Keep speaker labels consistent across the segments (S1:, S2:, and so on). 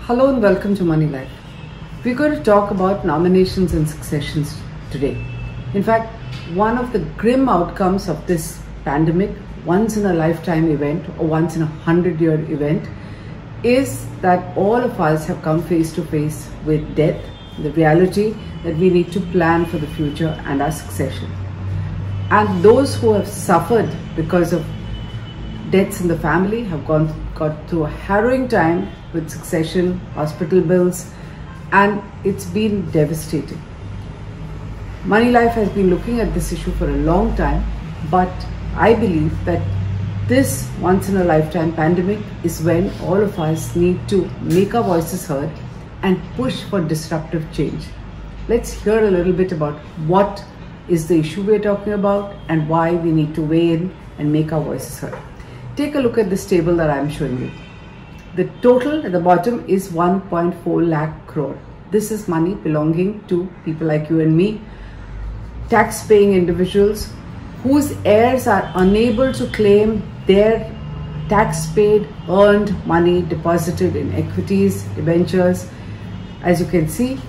S1: Hello and welcome to Moneylife. We're going to talk about nominations and successions today. In fact, one of the grim outcomes of this pandemic, once in a lifetime event or once in 100-year event, is that all of us have come face to face with death, the reality that we need to plan for the future and our succession. And those who have suffered because of deaths in the family have got through a harrowing time with succession, hospital bills, and it's been devastating. Moneylife has been looking at this issue for a long time, but I believe that this once-in-a-lifetime pandemic is when all of us need to make our voices heard and push for disruptive change. Let's hear a little bit about what is the issue we're talking about and why we need to weigh in and make our voices heard. Take a look at this table that I'm showing you. The total at the bottom is 1.4 lakh crore. This is money belonging to people like you and me, tax-paying individuals whose heirs are unable to claim their tax-paid, earned money deposited in equities, debentures. As you can see,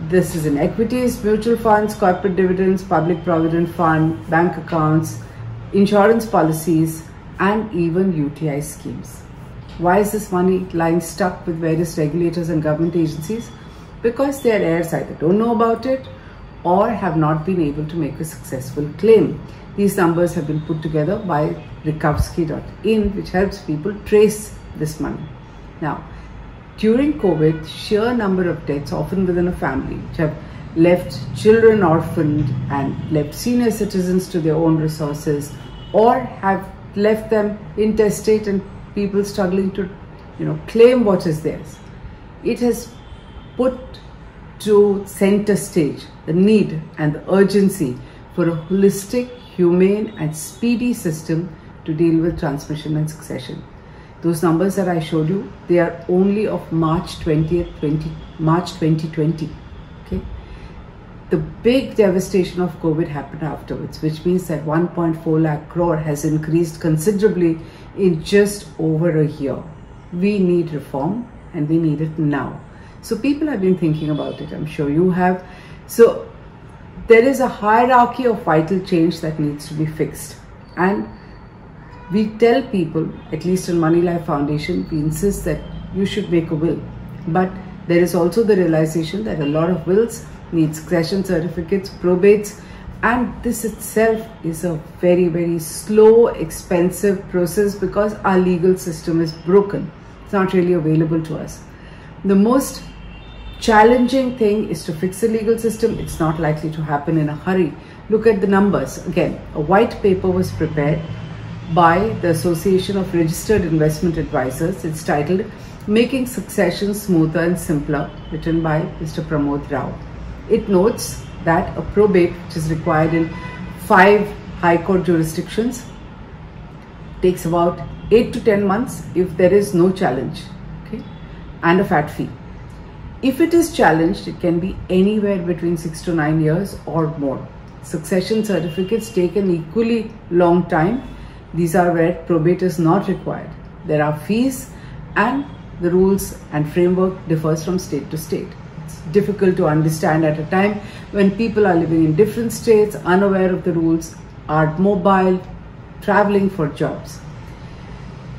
S1: this is in equities, mutual funds, corporate dividends, public provident fund, bank accounts, insurance policies, and even UTI schemes. Why is this money lying stuck with various regulators and government agencies? Because their heirs either don't know about it or have not been able to make a successful claim. These numbers have been put together by Rikowski.in, which helps people trace this money. Now, during COVID, sheer number of deaths, often within a family, which have left children orphaned and left senior citizens to their own resources, or have left them intestate and people struggling to claim what is theirs. It has put to center stage the need and the urgency for a holistic, humane and speedy system to deal with transmission and succession. Those numbers that I showed you, they are only of March 2020. Okay? The big devastation of COVID happened afterwards, which means that 1.4 lakh crore has increased considerably in just over a year. We need reform and we need it now. So people have been thinking about it. I'm sure you have. So there is a hierarchy of vital change that needs to be fixed. And we tell people, at least in Moneylife Foundation, we insist that you should make a will. But there is also the realization that a lot of wills need succession certificates, probates, and this itself is a very, very slow, expensive process because our legal system is broken. It's not really available to us. The most challenging thing is to fix the legal system. It's not likely to happen in a hurry. Look at the numbers. Again, a white paper was prepared by the Association of Registered Investment Advisors. It's titled Making Succession Smoother and Simpler, written by Mr. Pramod Rao. It notes that a probate, which is required in 5 high court jurisdictions, takes about 8 to 10 months if there is no challenge, okay, and a fat fee. If it is challenged, it can be anywhere between 6 to 9 years or more. Succession certificates take an equally long time. These are where probate is not required. There are fees and the rules and framework differs from state to state. It's difficult to understand at a time when people are living in different states, unaware of the rules, are mobile, traveling for jobs.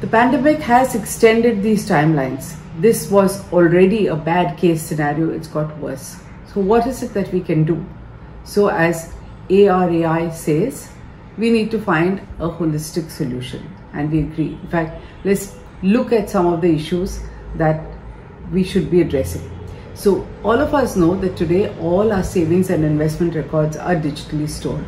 S1: The pandemic has extended these timelines. This was already a bad case scenario. It's got worse. So what is it that we can do? So as ARAI says, we need to find a holistic solution, and we agree. In fact, let's look at some of the issues that we should be addressing. So all of us know that today all our savings and investment records are digitally stored.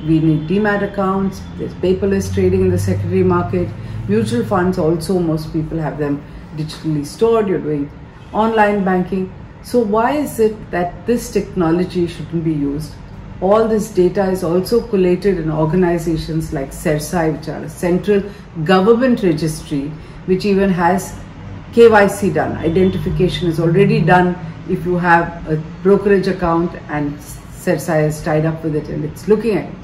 S1: We need demat accounts, there's paperless trading in the secondary market, mutual funds also, most people have them digitally stored, you're doing online banking. So why is it that this technology shouldn't be used? All this data is also collated in organizations like CERSAI, which are a central government registry, which even has KYC done. Identification is already done if you have a brokerage account and CERSAI is tied up with it and it's looking at it.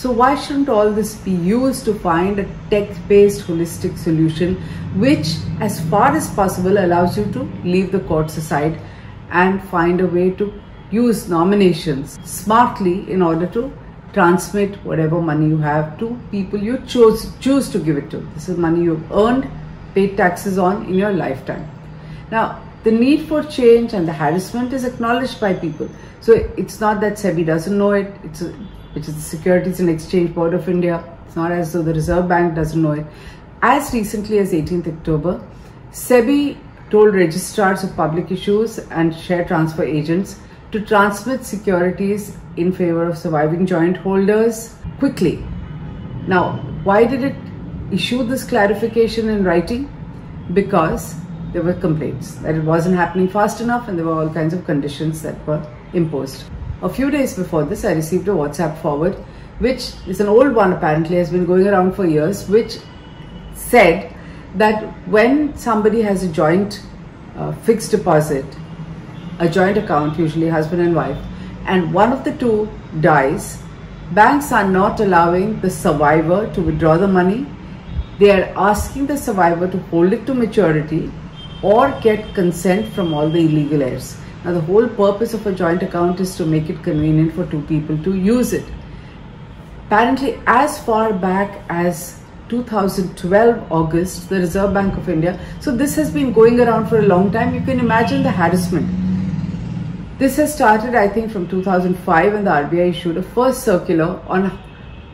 S1: So why shouldn't all this be used to find a tech-based holistic solution which, as far as possible, allows you to leave the courts aside and find a way to use nominations smartly in order to transmit whatever money you have to people you choose to give it to. This is money you've earned, paid taxes on in your lifetime. Now, the need for change and the harassment is acknowledged by people. So it's not that SEBI doesn't know it, which is the Securities and Exchange Board of India. It's not as though the Reserve Bank doesn't know it. As recently as 18th October, SEBI told registrars of public issues and share transfer agents to transmit securities in favor of surviving joint holders quickly. Now, why did it issue this clarification in writing? Because there were complaints that it wasn't happening fast enough and there were all kinds of conditions that were imposed. A few days before this, I received a WhatsApp forward, which is an old one apparently, has been going around for years, which said that when somebody has a joint fixed deposit, a joint account, usually husband and wife, and one of the two dies, banks are not allowing the survivor to withdraw the money. They are asking the survivor to hold it to maturity or get consent from all the illegal heirs. Now, the whole purpose of a joint account is to make it convenient for two people to use it. Apparently, as far back as 2012 August, the Reserve Bank of India, so this has been going around for a long time. You can imagine the harassment. This has started, I think, from 2005, and the RBI issued a first circular on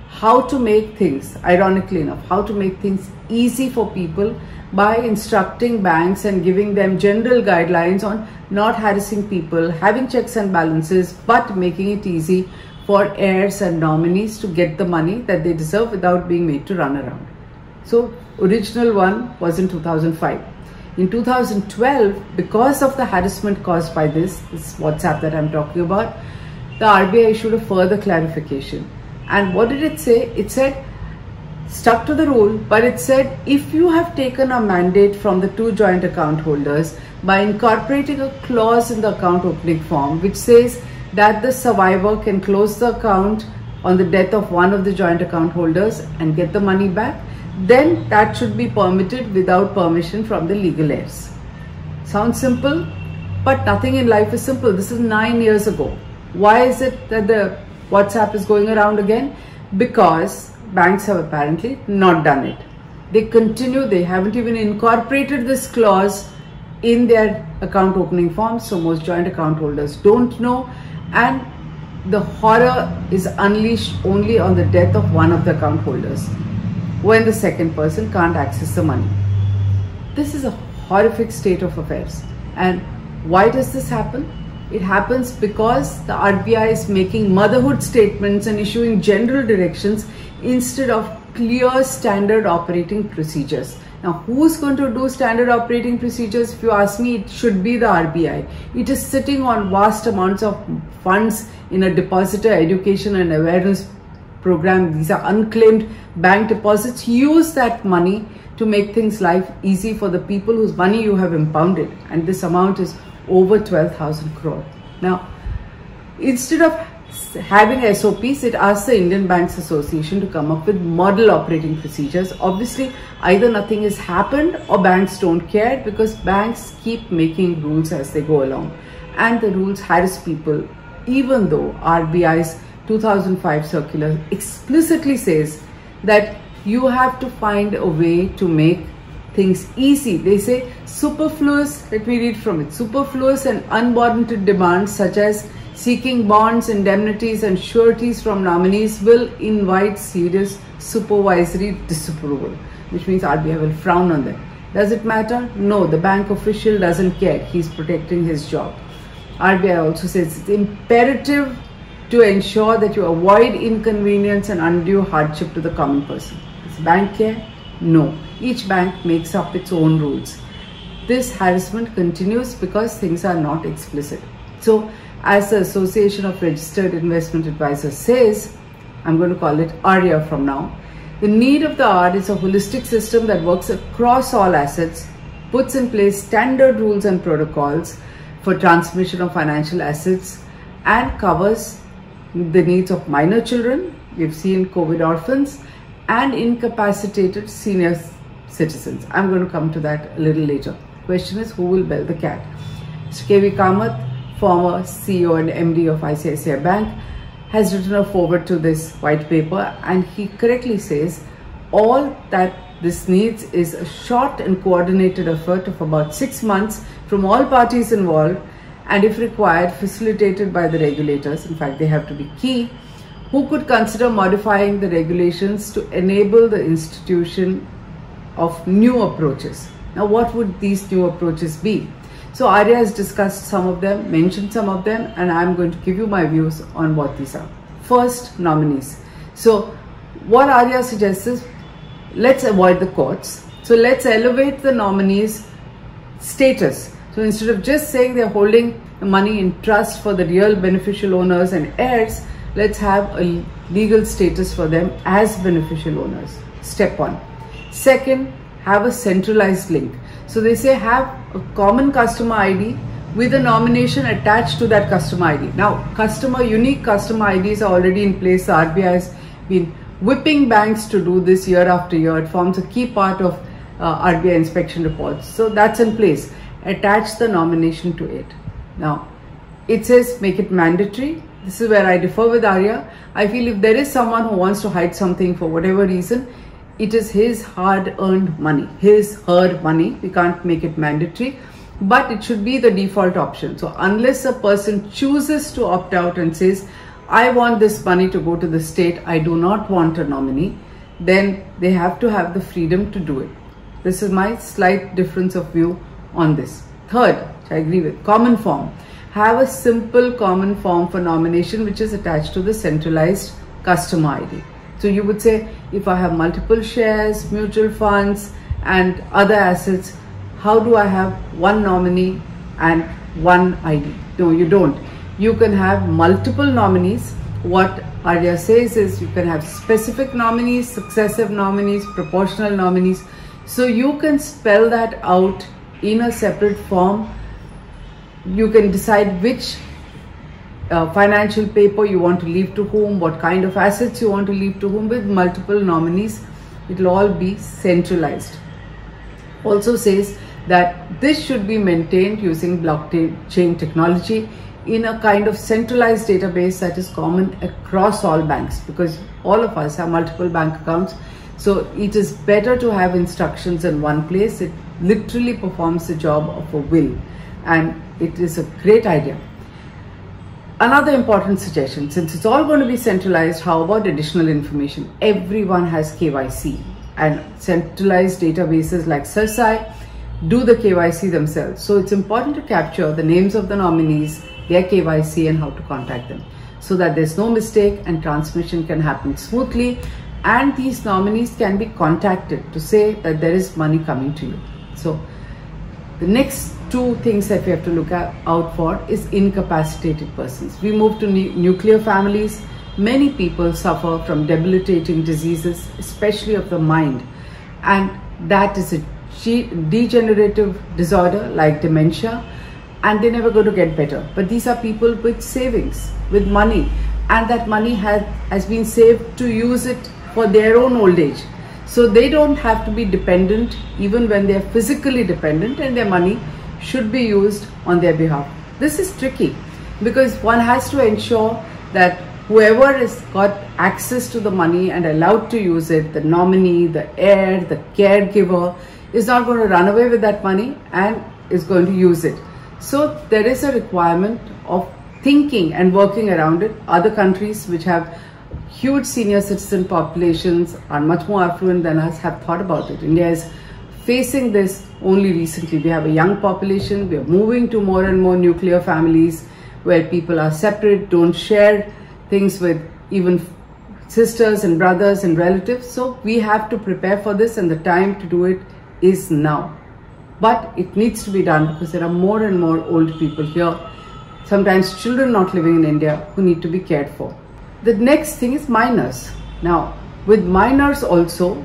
S1: how to make things, ironically enough, how to make things easy for people by instructing banks and giving them general guidelines on not harassing people, having checks and balances, but making it easy for heirs and nominees to get the money that they deserve without being made to run around. So, original one was in 2005. In 2012, because of the harassment caused by this WhatsApp that I'm talking about, the RBI issued a further clarification. And what did it say? It said, stuck to the rule, but it said, if you have taken a mandate from the two joint account holders by incorporating a clause in the account opening form, which says that the survivor can close the account on the death of one of the joint account holders and get the money back, then that should be permitted without permission from the legal heirs. Sounds simple, but nothing in life is simple. This is 9 years ago. Why is it that the WhatsApp is going around again? Because banks have apparently not done it. They continue, they haven't even incorporated this clause in their account opening forms, so most joint account holders don't know, and the horror is unleashed only on the death of one of the account holders, when the second person can't access the money. This is a horrific state of affairs. And why does this happen? It happens because the RBI is making motherhood statements and issuing general directions instead of clear standard operating procedures. Now, who's going to do standard operating procedures? If you ask me, it should be the RBI. It is sitting on vast amounts of funds in a depositor education and awareness program. These are unclaimed bank deposits. Use that money to make things life easy for the people whose money you have impounded. And this amount is over 12,000 crore. Now, instead of having SOPs, it asks the Indian Banks Association to come up with model operating procedures. Obviously, either nothing has happened or banks don't care, because banks keep making rules as they go along. And the rules harass people, even though RBI's 2005 circular explicitly says that you have to find a way to make things easy. They say superfluous, let me read from it, superfluous and unwarranted demands such as seeking bonds, indemnities and sureties from nominees will invite serious supervisory disapproval, which means RBI will frown on them. Does it matter? No, the bank official doesn't care. He's protecting his job. RBI also says it's imperative to ensure that you avoid inconvenience and undue hardship to the common person. Does the bank care? No. Each bank makes up its own rules. This harassment continues because things are not explicit. So, as the Association of Registered Investment Advisors says, I'm going to call it ARIA from now, the need of the hour is a holistic system that works across all assets, puts in place standard rules and protocols for transmission of financial assets, and covers the needs of minor children, We've seen COVID orphans and incapacitated senior citizens. I'm going to come to that a little later. Question is, who will bell the cat? Mr. K.V. Kamath, former CEO and MD of ICICI Bank, has written a foreword to this white paper, and he correctly says all that this needs is a short and coordinated effort of about 6 months from all parties involved, and if required, facilitated by the regulators. In fact, they have to be key, who could consider modifying the regulations to enable the institution of new approaches. Now, what would these new approaches be? So Arya has discussed some of them, mentioned some of them, and I'm going to give you my views on what these are. First, nominees. So what Arya suggests is, let's avoid the courts. So let's elevate the nominees' status. So instead of just saying they're holding the money in trust for the real beneficial owners and heirs, let's have a legal status for them as beneficial owners. Step one. Second, have a centralized link. So they say have a common customer ID with a nomination attached to that customer ID. Now, unique customer IDs are already in place. The RBI has been whipping banks to do this year after year. It forms a key part of RBI inspection reports. So that's in place. Attach the nomination to it. Now, it says make it mandatory. This is where I differ with Arya. I feel if there is someone who wants to hide something for whatever reason, it is his hard-earned money, her money. We can't make it mandatory, but it should be the default option. So unless a person chooses to opt out and says, I want this money to go to the state, I do not want a nominee, then they have to have the freedom to do it. This is my slight difference of view on this. Third, which I agree with, common form. Have a simple common form for nomination which is attached to the centralized customer ID. So you would say, if I have multiple shares, mutual funds and other assets, how do I have one nominee and one ID? No, you don't. You can have multiple nominees. What Arya says is you can have specific nominees, successive nominees, proportional nominees. So you can spell that out in a separate form. You can decide which financial paper you want to leave to whom, what kind of assets you want to leave to whom. With multiple nominees, it will all be centralized. Also says that this should be maintained using blockchain technology in a kind of centralized database that is common across all banks, because all of us have multiple bank accounts. So it is better to have instructions in one place. It literally performs the job of a will, and it is a great idea. Another important suggestion, since it's all going to be centralized, how about additional information? Everyone has KYC, and centralized databases like CERSAI do the KYC themselves. So it's important to capture the names of the nominees, their KYC and how to contact them, so that there's no mistake and transmission can happen smoothly, and these nominees can be contacted to say that there is money coming to you. So the next two things that we have to look out for is incapacitated persons. We move to nuclear families. Many people suffer from debilitating diseases, especially of the mind, and that is a degenerative disorder like dementia, and they never go to get better. But these are people with savings, with money, and that money has been saved to use it for their own old age. So they don't have to be dependent even when they're physically dependent, and their money should be used on their behalf. This is tricky because one has to ensure that whoever has got access to the money and allowed to use it, the nominee, the heir, the caregiver, is not going to run away with that money and is going to use it. So there is a requirement of thinking and working around it. Other countries which have huge senior citizen populations, are much more affluent than us, have thought about it. India is facing this only recently. We have a young population. We are moving to more and more nuclear families where people are separate, don't share things with even sisters and brothers and relatives. So we have to prepare for this, and the time to do it is now. But it needs to be done because there are more and more old people here, sometimes children not living in India, who need to be cared for. The next thing is minors. Now, with minors also,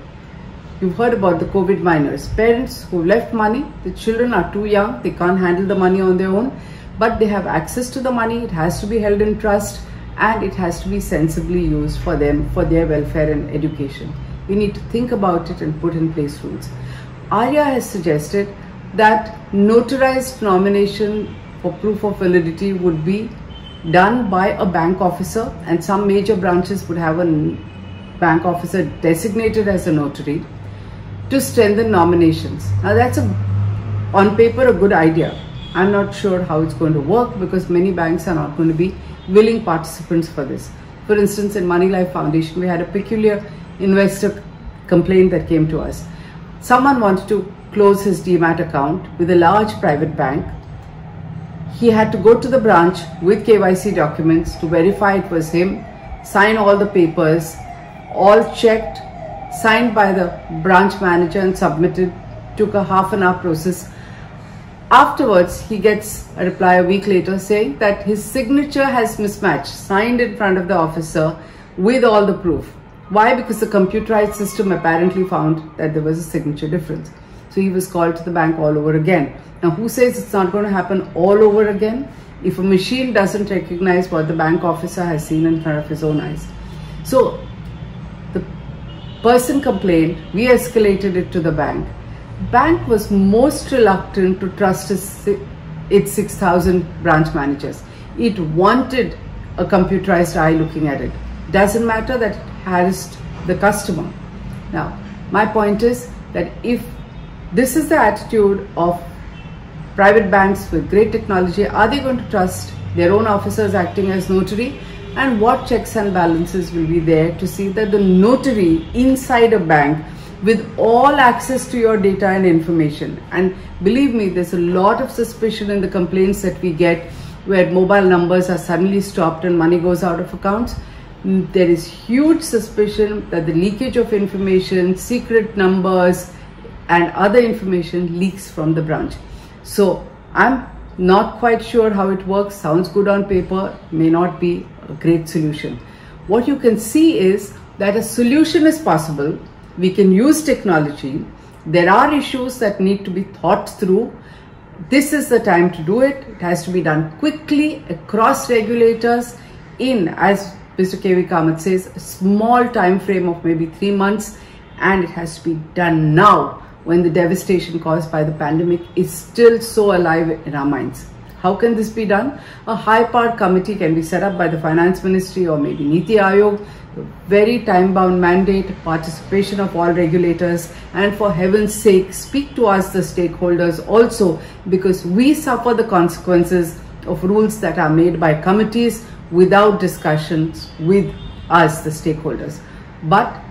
S1: you've heard about the COVID minors. Parents who left money, the children are too young, they can't handle the money on their own, but they have access to the money. It has to be held in trust, and it has to be sensibly used for them, for their welfare and education. We need to think about it and put in place rules. Arya has suggested that notarized nomination for proof of validity would be done by a bank officer, and some major branches would have a bank officer designated as a notary to strengthen nominations. Now that's on paper a good idea. I'm not sure how it's going to work because many banks are not going to be willing participants for this. For instance, in Moneylife Foundation, we had a peculiar investor complaint that came to us. Someone wanted to close his demat account with a large private bank. He had to go to the branch with KYC documents to verify it was him, sign all the papers, all checked, signed by the branch manager and submitted. Took a half-an-hour process. Afterwards, he gets a reply a week later saying that his signature has mismatched, signed in front of the officer with all the proof. Why? Because the computerized system apparently found that there was a signature difference. So he was called to the bank all over again. Now, who says it's not going to happen all over again if a machine doesn't recognize what the bank officer has seen in front of his own eyes? So the person complained, we escalated it to the bank. Bank was most reluctant to trust its 6,000 branch managers. It wanted a computerized eye looking at it. Doesn't matter that it harassed the customer. Now, my point is that if this is the attitude of private banks with great technology, are they going to trust their own officers acting as notary? And what checks and balances will be there to see that the notary inside a bank with all access to your data and information? And believe me, there's a lot of suspicion in the complaints that we get where mobile numbers are suddenly stopped and money goes out of accounts. There is huge suspicion that the leakage of information, secret numbers and other information leaks from the branch. So I'm not quite sure how it works. Sounds good on paper, may not be a great solution. What you can see is that a solution is possible. We can use technology. There are issues that need to be thought through. This is the time to do it. It has to be done quickly across regulators in, as Mr. K.V. Kamath says, a small time frame of maybe 3 months, and it has to be done now when the devastation caused by the pandemic is still so alive in our minds. How can this be done? A high-powered committee can be set up by the Finance Ministry or maybe Niti Aayog. A very time-bound mandate, participation of all regulators, and for heaven's sake, speak to us, the stakeholders also, because we suffer the consequences of rules that are made by committees without discussions with us, the stakeholders. But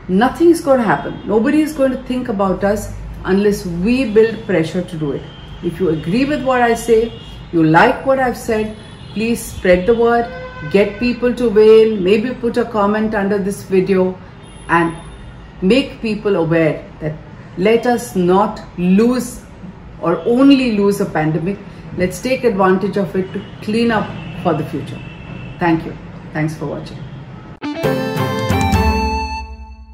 S1: nothing is going to happen. Nobody is going to think about us unless we build pressure to do it. If you agree with what I say, you like what I've said, please spread the word, get people to weigh in, maybe put a comment under this video and make people aware that let us not lose or only lose a pandemic. Let's take advantage of it to clean up for the future. Thank you. Thanks for watching.